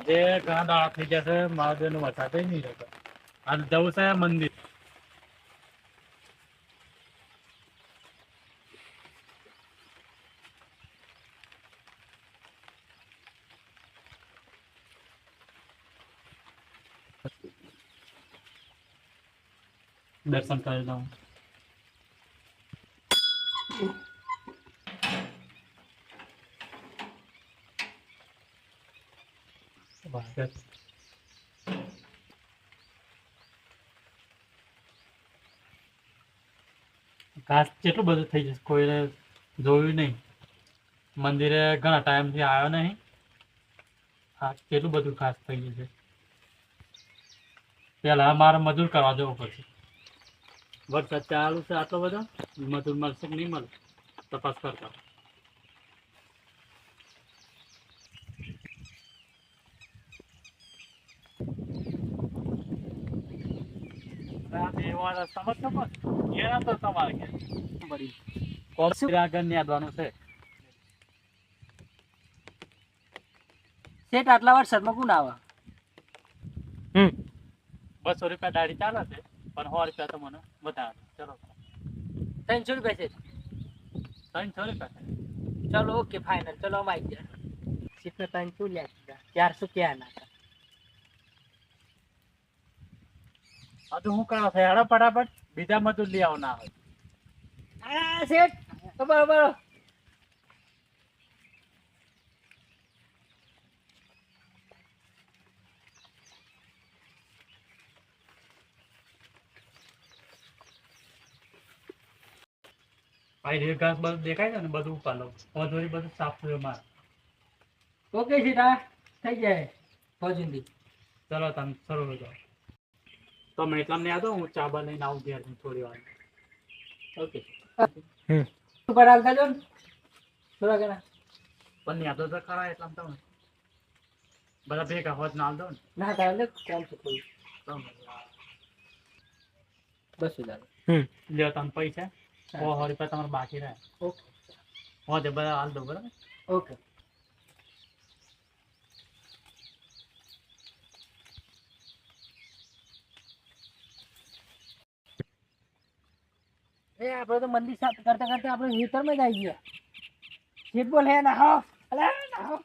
જે ઘણા દાડા થઈ જશે મહાદેવનું વરસાદ નહીં રહેતો અને જવું છે મંદિર. દર્શન કરી લઉં. ઘાસ કેટલું બધું થઈ જશે કોઈને જોયું નહીં. મંદિરે ઘણા ટાઈમથી આવ્યો નહીં. હા કેટલું બધું ઘાસ થઈ ગયું છે. પેલા મારે મજૂર કરવા જવું પડશે. વરસાદ ચાલુ છે આટલો બધો મજૂર મળશે કે નહીં મળે તપાસ કરતા. આટલા વરસાદમાં કોણ આવે? 200 રૂપિયા દાઢી ચાલે છે પણ 100 રૂપિયા તો મને વધારે. ચલો 300 રૂપિયા છે. 300 રૂપિયા. ચલો ઓકે ફાઇનલ. ચલો અમે આવી ગયા. સીટને 300 લ્યા 400 ક્યાં નાખા? હજુ હું કરો છે હેડો ફટાફટ બીજા મજૂર લઈ આવો ના હોય. આ શેઠ બરોબર. ભાઈ ઘાસ બધું દેખાય છે ને બધું ઉપાડો ઓધોરી બધું સાફ થયું મારે. ઓકે સીધા થઈ જાય ફોજિંદી. ચલો તમે શરૂ હો જાઓ. તમે એટલા ને યાદ હું ચાબા લઈને આવું ઘેર થોડી વાર. ઓકે ઉપર હાલતા જો ને થોડા ઘણા પણ યાદો તો ખરા એટલા તમે બધા ભેગા હોત ના દો ને. ના થાય કોમ છે કોઈ. બસ લ્યો તમે પૈસા 100 રૂપિયા તમારે બાકી રહે. ઓકે હોતે બધા હાલ દો બરાબર. ઓકે આપણે તો મંદિર સાફ કરતા કરતા આપણે હીટર માં જ આવી ગયા. શેઠ બોલ હે ના હો અલે ના હો